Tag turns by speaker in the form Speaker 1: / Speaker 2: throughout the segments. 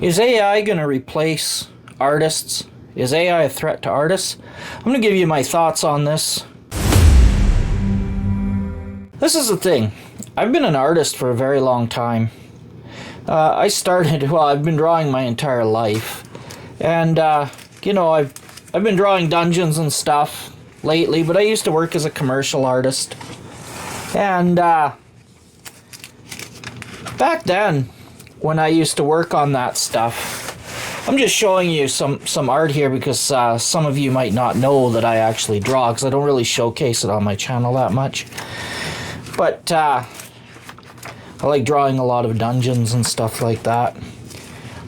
Speaker 1: Is AI going to replace artists? Is AI a threat to artists? I'm going to give you my thoughts on this. This is the thing. I've been an artist for a very long time. I've been drawing my entire life. And, I've been drawing dungeons and stuff lately, but I used to work as a commercial artist. And, back then, when I used to work on that stuff, I'm just showing you some art here because some of you might not know that I actually draw, because I don't really showcase it on my channel that much. But I like drawing a lot of dungeons and stuff like that.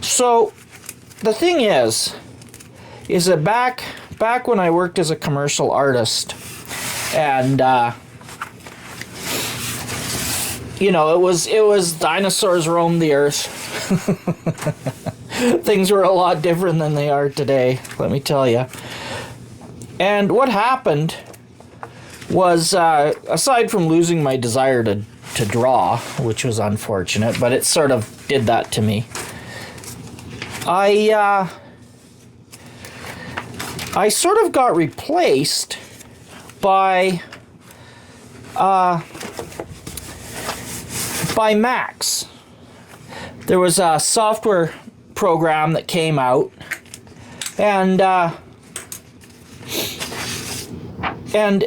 Speaker 1: So the thing is that back when I worked as a commercial artist, and it was dinosaurs roamed the earth. Things were a lot different than they are today, let me tell you. And what happened was, aside from losing my desire to draw, which was unfortunate, but it sort of did that to me, I sort of got replaced by Max. There was a software program that came out, and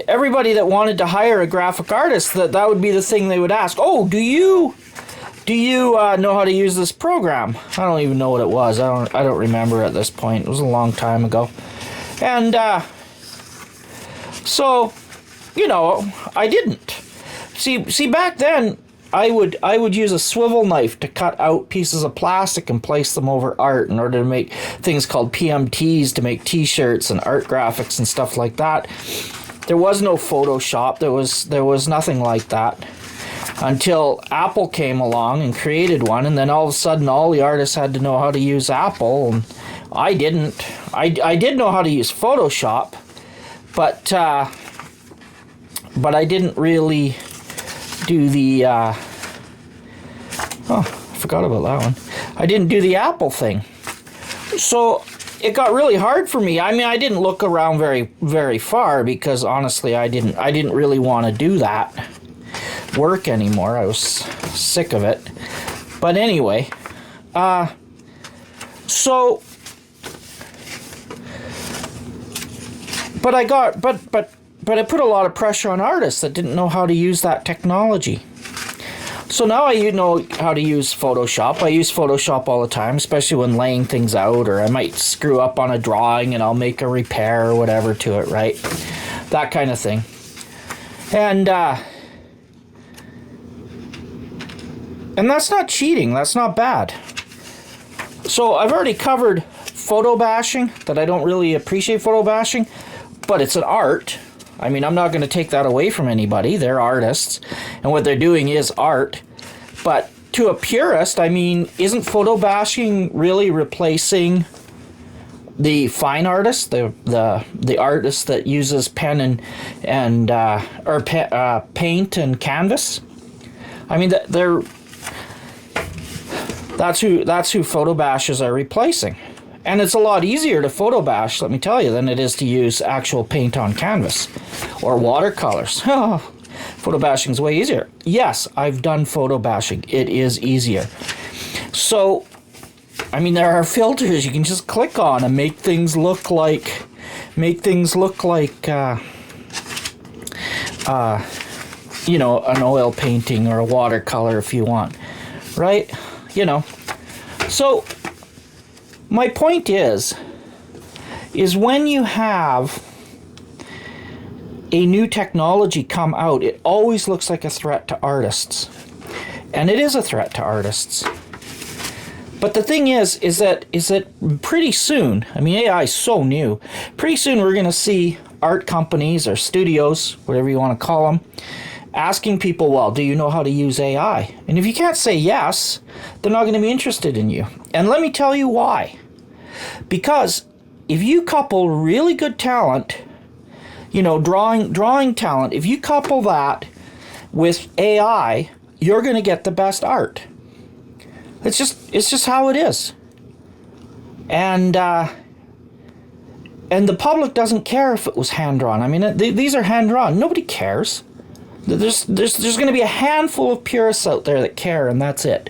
Speaker 1: everybody that wanted to hire a graphic artist, that would be the thing they would ask. Oh, do you know how to use this program? I don't even know what it was. I don't remember at this point. It was a long time ago. And so, I didn't. See, back then, I would use a swivel knife to cut out pieces of plastic and place them over art in order to make things called PMTs, to make t-shirts and art graphics and stuff like that. There was no Photoshop. There was nothing like that until Apple came along and created one, and then all of a sudden all the artists had to know how to use Apple, and I didn't. I did know how to use Photoshop, but I didn't really do the I forgot about that one. I didn't do the Apple thing. So it got really hard for me. I mean, I didn't look around very, very far because honestly, I didn't really want to do that work anymore. I was sick of it. But anyway, but it put a lot of pressure on artists that didn't know how to use that technology. So now I know how to use Photoshop. I use Photoshop all the time, especially when laying things out, or I might screw up on a drawing and I'll make a repair or whatever to it, right? That kind of thing. And that's not cheating. That's not bad. So I've already covered photo bashing, that I don't really appreciate photo bashing, but it's an art. I mean, I'm not going to take that away from anybody. They're artists, and what they're doing is art. But to a purist, I mean, isn't photo bashing really replacing the fine artist, the artist that uses pen and paint and canvas? I mean, that's who photo bashers are replacing. And it's a lot easier to photo bash, let me tell you, than it is to use actual paint on canvas or watercolors. Photo bashing is way easier. Yes, I've done photo bashing. It is easier. So, I mean, there are filters you can just click on and make things look like an oil painting or a watercolor if you want, right? So my point is when you have a new technology come out, it always looks like a threat to artists. And it is a threat to artists. But the thing is that pretty soon, I mean, AI is so new, pretty soon we're going to see art companies or studios, whatever you want to call them, asking people, well, do you know how to use AI? And if you can't say yes, they're not going to be interested in you. And let me tell you why. Because if you couple really good talent, drawing talent, if you couple that with AI, you're going to get the best art. It's just how it is. And the public doesn't care if it was hand-drawn. I mean, these are hand-drawn. Nobody cares. There's going to be a handful of purists out there that care, and that's it.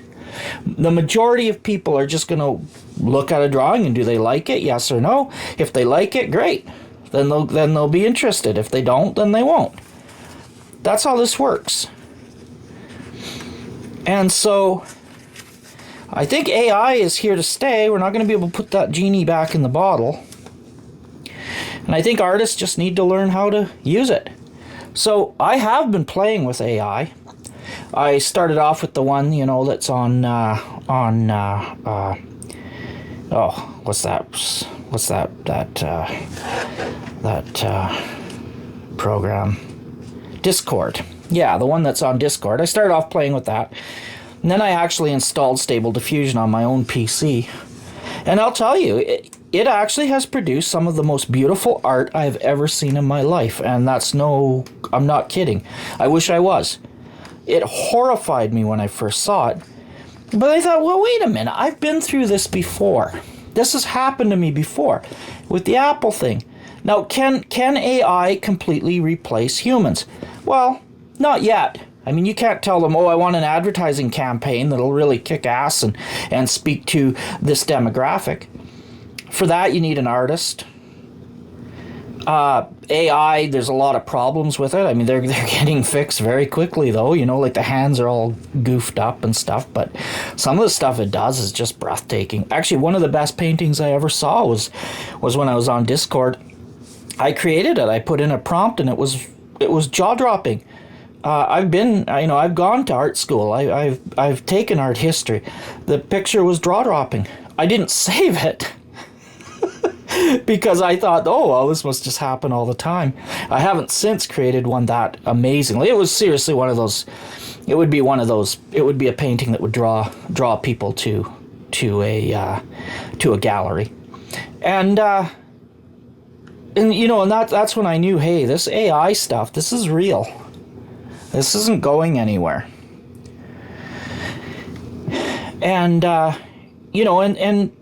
Speaker 1: The majority of people are just going to look at a drawing and do they like it, yes or no. If they like it, great. Then they'll be interested. If they don't, then they won't. That's how this works. And so I think AI is here to stay. We're not going to be able to put that genie back in the bottle. And I think artists just need to learn how to use it. So I have been playing with AI. I started off with the one, that's on what's that program? Discord. Yeah, the one that's on Discord. I started off playing with that. And then I actually installed Stable Diffusion on my own PC. And I'll tell you, it actually has produced some of the most beautiful art I've ever seen in my life. And I'm not kidding. I wish I was. It horrified me when I first saw it. But I thought, well, wait a minute. I've been through this before. This has happened to me before with the Apple thing. Now, can AI completely replace humans? Well, not yet. I mean, you can't tell them, I want an advertising campaign that'll really kick ass and speak to this demographic. For that, you need an artist. AI, there's a lot of problems with it. I mean, they're getting fixed very quickly, though. Like the hands are all goofed up and stuff. But some of the stuff it does is just breathtaking. Actually, one of the best paintings I ever saw was when I was on Discord. I created it. I put in a prompt, and it was jaw-dropping. I've gone to art school. I've taken art history. The picture was jaw-dropping. I didn't save it. Because I thought, this must just happen all the time. I haven't since created one that amazingly. It was seriously one of those. It would be a painting that would draw people to a gallery, and that's when I knew, hey, this AI stuff, this is real. This isn't going anywhere. And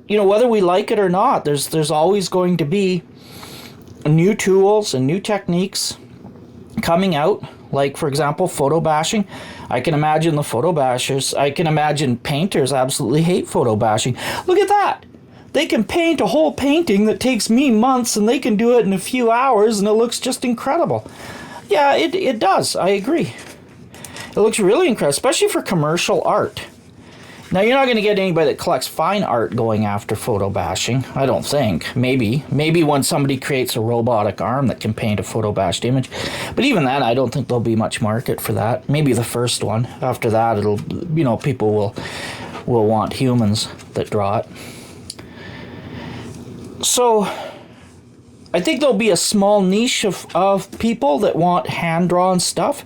Speaker 1: whether we like it or not, there's always going to be new tools and new techniques coming out. Like, for example, photo bashing. I can imagine the photo bashers. I can imagine painters absolutely hate photo bashing. Look at that. They can paint a whole painting that takes me months, and they can do it in a few hours, and it looks just incredible. Yeah, it does. I agree. It looks really incredible, especially for commercial art. Now, you're not going to get anybody that collects fine art going after photo bashing, I don't think. Maybe when somebody creates a robotic arm that can paint a photo bashed image. But even then, I don't think there'll be much market for that. Maybe the first one. After that, people will want humans that draw it. So, I think there'll be a small niche of people that want hand-drawn stuff.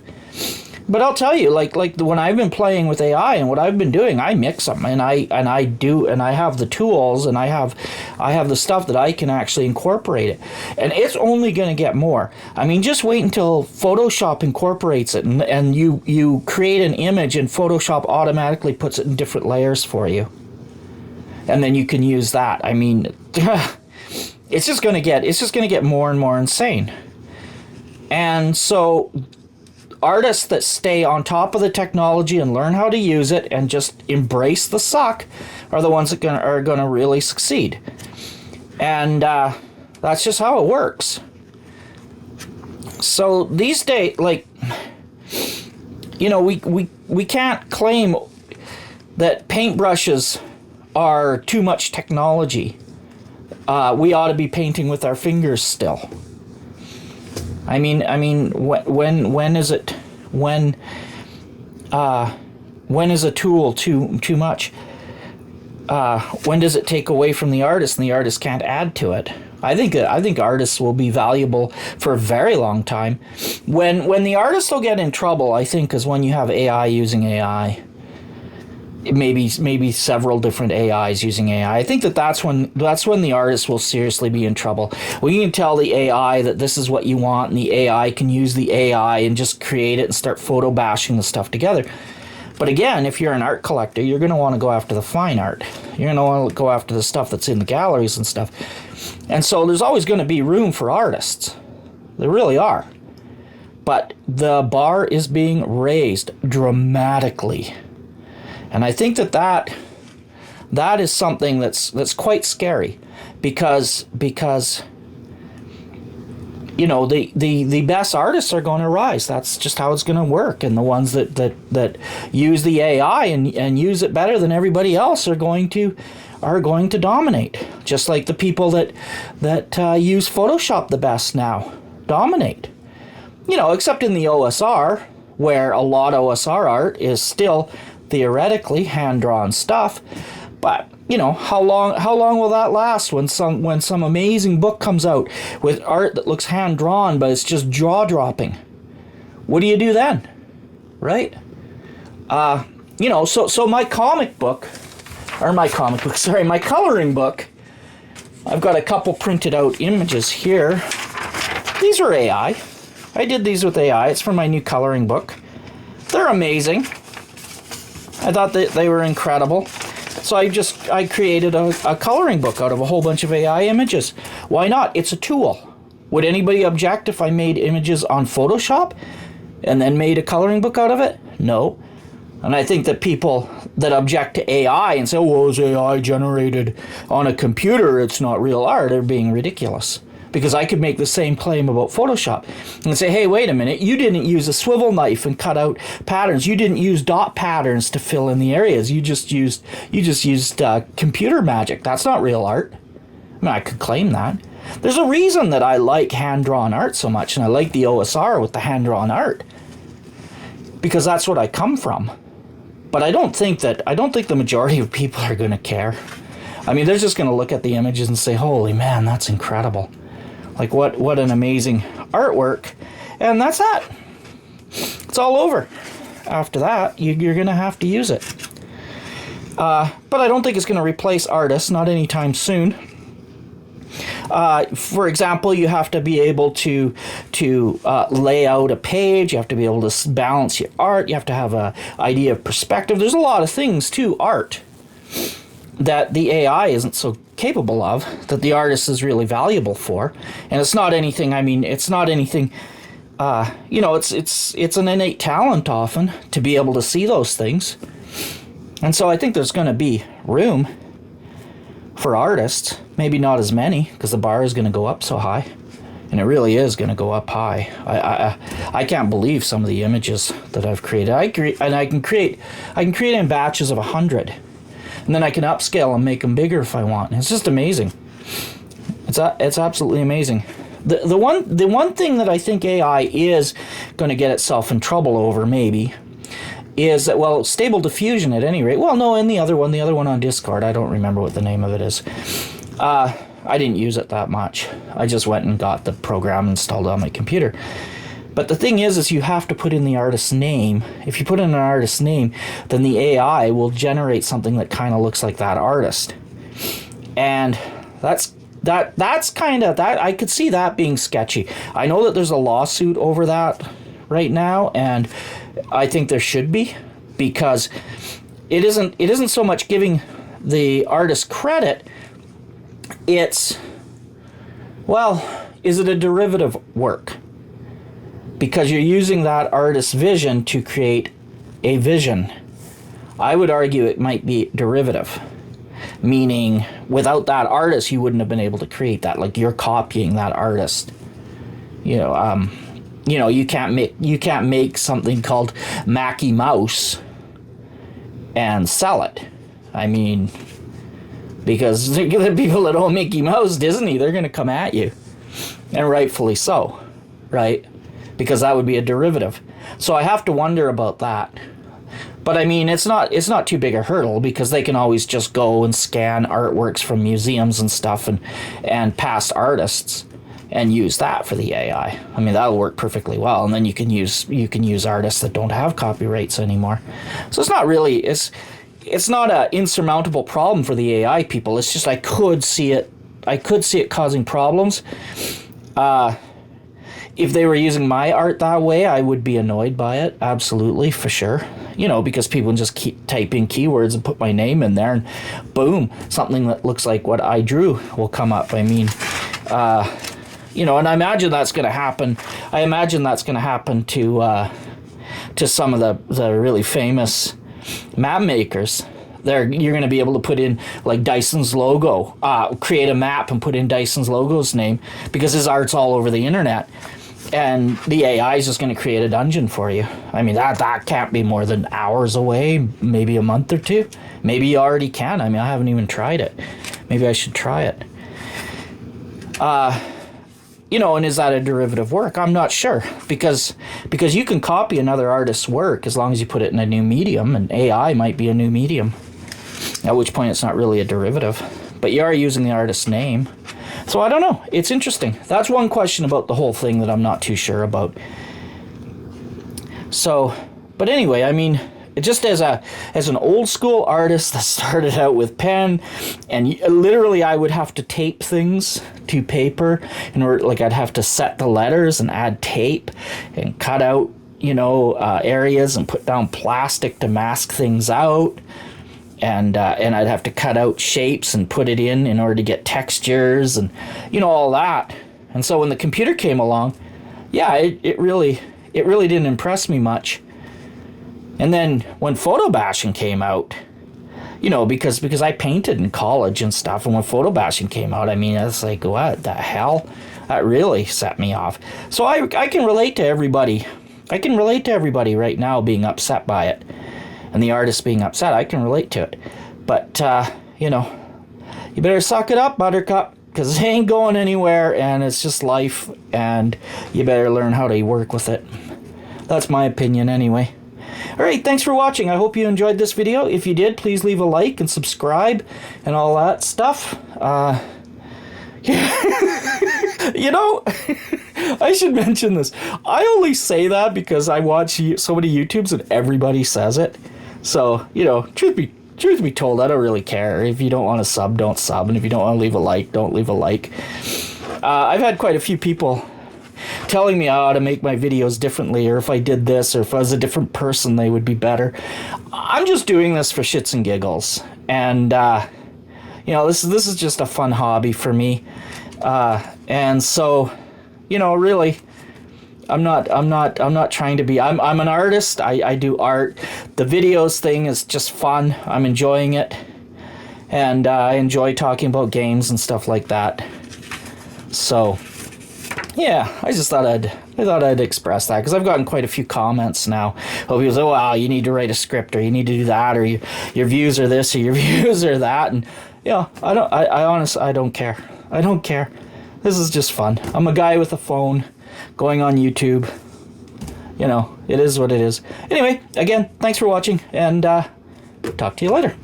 Speaker 1: But I'll tell you, like when I've been playing with AI and what I've been doing, I mix them and I have the tools and I have the stuff that I can actually incorporate it, and it's only going to get more. I mean, just wait until Photoshop incorporates it and you create an image and Photoshop automatically puts it in different layers for you, and then you can use that. I mean, it's just going to get more and more insane, and so. Artists that stay on top of the technology and learn how to use it and just embrace the suck are the ones that are going to really succeed. And that's just how it works. So these days, we can't claim that paintbrushes are too much technology. We ought to be painting with our fingers still. I mean, when is it? When is a tool too much? When does it take away from the artist, and the artist can't add to it? I think artists will be valuable for a very long time. When the artists will get in trouble, I think, is when you have AI using AI. Maybe several different AIs using AI. I think that's when the artist will seriously be in trouble. When you can tell the AI that this is what you want, and the AI can use the AI and just create it and start photo bashing the stuff together. But again, if you're an art collector, you're going to want to go after the fine art. You're going to want to go after the stuff that's in the galleries and stuff. And so there's always going to be room for artists. There really are. But the bar is being raised dramatically. And I think that is something that's quite scary, because you know, the best artists are going to rise. That's just how it's going to work. And the ones that use the AI and use it better than everybody else are going to dominate. Just like the people that use Photoshop the best now dominate. You know, except in the OSR, where a lot of OSR art is still theoretically hand-drawn stuff. But you know, how long will that last when some amazing book comes out with art that looks hand-drawn but it's just jaw-dropping? What do you do then? Right? You know, so my coloring book, I've got a couple printed out images here. These are AI. I did these with AI. It's from my new coloring book. They're amazing. I thought that they were incredible. So I created a coloring book out of a whole bunch of AI images. Why not? It's a tool. Would anybody object if I made images on Photoshop and then made a coloring book out of it? No. And I think that people that object to AI and say, oh, well, it's AI generated on a computer, it's not real art, are being ridiculous. Because I could make the same claim about Photoshop and say, hey, wait a minute, you didn't use a swivel knife and cut out patterns. You didn't use dot patterns to fill in the areas. You just used computer magic. That's not real art. I mean, I could claim that. There's a reason that I like hand-drawn art so much, and I like the OSR with the hand-drawn art, because that's what I come from. But I don't think the majority of people are going to care. I mean, they're just going to look at the images and say, holy man, that's incredible. Like, what an amazing artwork. And that's that. It's all over. After that, you're going to have to use it. But I don't think it's going to replace artists, not anytime soon. For example, you have to be able to lay out a page. You have to be able to balance your art. You have to have an idea of perspective. There's a lot of things to art that the AI isn't so capable of, that the artist is really valuable for. And it's not anything, it's an innate talent often to be able to see those things. And so I think there's going to be room for artists, maybe not as many, because the bar is going to go up so high. And it really is going to go up high. I can't believe some of the images that I've created. I can create in batches of 100. And then I can upscale and make them bigger if I want. It's just amazing. It's absolutely amazing. The one thing that I think AI is going to get itself in trouble over, maybe, is that, well, Stable Diffusion at any rate. Well, no, and the other one on Discord. I don't remember what the name of it is. I didn't use it that much. I just went and got the program installed on my computer. But the thing is you have to put in the artist's name. If you put in an artist's name, then the AI will generate something that kind of looks like that artist. And that's kind of that. I could see that being sketchy. I know that there's a lawsuit over that right now, and I think there should be, because it isn't so much giving the artist credit. It's, well, is it a derivative work? Because you're using that artist's vision to create a vision. I would argue it might be derivative, meaning without that artist, you wouldn't have been able to create that. Like, you're copying that artist. You can't make something called Mackie Mouse and sell it. I mean, because the people that own Mickey Mouse, Disney, they're going to come at you, and rightfully so, right? Because that would be a derivative. So I have to wonder about that. But I mean, it's not too big a hurdle, because they can always just go and scan artworks from museums and stuff and past artists and use that for the AI. I mean, that'll work perfectly well. And then you can use artists that don't have copyrights anymore. So it's not really, it's not an insurmountable problem for the AI people. It's just I could see it causing problems. If they were using my art that way, I would be annoyed by it, absolutely, for sure. you know, because people can just type in keywords and put my name in there, and boom, something that looks like what I drew will come up. I mean, you know, and I imagine that's going to happen. I imagine that's going to happen to some of the really famous map makers. You're going to be able to put in like Dyson's logo, create a map and put in Dyson's logo's name, because his art's all over the internet. And the AI is just going to create a dungeon for you. I mean, that can't be more than hours away, maybe a month or two. Maybe you already can. I mean, I haven't even tried it. Maybe I should try it. You know, and is that a derivative work? I'm not sure, because you can copy another artist's work as long as you put it in a new medium, and AI might be a new medium, at which point it's not really a derivative. But you are using the artist's name. So I don't know. It's interesting. That's one question about the whole thing that I'm not too sure about. So, but anyway, I mean, just as an old school artist that started out with pen, and literally I would have to tape things to paper in order, like I'd have to set the letters and add tape and cut out, you know, areas and put down plastic to mask things out. And I'd have to cut out shapes and put it in order to get textures and, you know, all that. And so when the computer came along, yeah, it really didn't impress me much. And then when photo bashing came out, you know, because I painted in college and stuff, and when photo bashing came out, I mean, it's like, what the hell? That really set me off. So I can relate to everybody. I can relate to everybody right now being upset by it. And the artist being upset, I can relate to it. But, you know, you better suck it up, Buttercup, because it ain't going anywhere, and it's just life, and you better learn how to work with it. That's my opinion anyway. Alright, thanks for watching. I hope you enjoyed this video. If you did, please leave a like and subscribe and all that stuff. You know, I should mention this. I only say that because I watch so many YouTubes and everybody says it. So, you know, truth be told, I don't really care. If you don't want to sub, don't sub. And if you don't want to leave a like, don't leave a like. I've had quite a few people telling me how to make my videos differently, or if I did this, or if I was a different person, they would be better. I'm just doing this for shits and giggles. And, you know, this is just a fun hobby for me. And so, you know, really, I'm not trying to be, I'm an artist. I do art. The videos thing is just fun. I'm enjoying it. And I enjoy talking about games and stuff like that. So, yeah, I just thought I'd express that, because I've gotten quite a few comments now. Oh, people say, "Oh, wow, you need to write a script, or you need to do that, or your views are this, or your views are that." And yeah, I honestly, I don't care. I don't care. This is just fun. I'm a guy with a phone going on YouTube. You know, it is what it is. Anyway, again, thanks for watching, and talk to you later.